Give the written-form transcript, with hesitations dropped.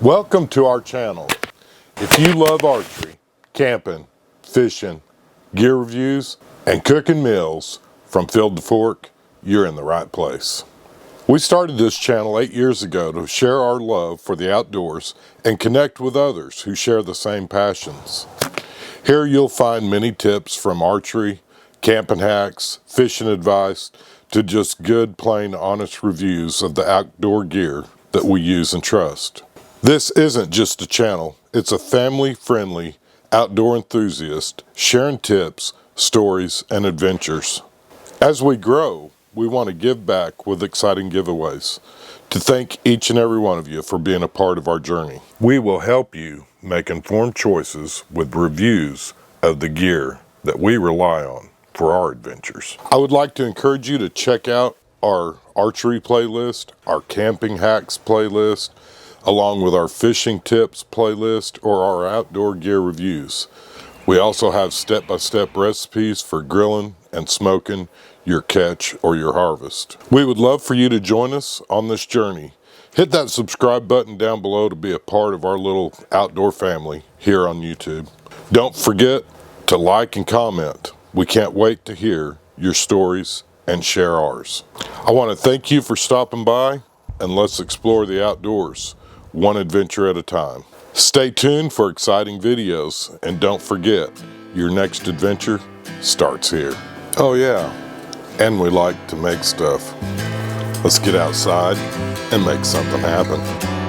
Welcome to our channel. If you love archery, camping, fishing, gear reviews, and cooking meals from field to fork, you're in the right place. We started this channel 8 years ago to share our love for the outdoors and connect with others who share the same passions. Here you'll find many tips from archery, camping hacks, fishing advice, to just good, plain, honest reviews of the outdoor gear that we use and trust. This isn't just a channel, it's a family-friendly outdoor enthusiast sharing tips, stories, and adventures. As we grow, we want to give back with exciting giveaways to thank each and every one of you for being a part of our journey. We will help you make informed choices with reviews of the gear that we rely on for our adventures. I would like to encourage you to check out our archery playlist, our camping hacks playlist, along with our fishing tips playlist or our outdoor gear reviews. We also have step-by-step recipes for grilling and smoking your catch or your harvest. We would love for you to join us on this journey. Hit that subscribe button down below to be a part of our little outdoor family here on YouTube. Don't forget to like and comment. We can't wait to hear your stories and share ours. I want to thank you for stopping by, and let's explore the outdoors, one adventure at a time. Stay tuned for exciting videos, and don't forget, your next adventure starts here. Oh yeah, and we like to make stuff. Let's get outside and make something happen.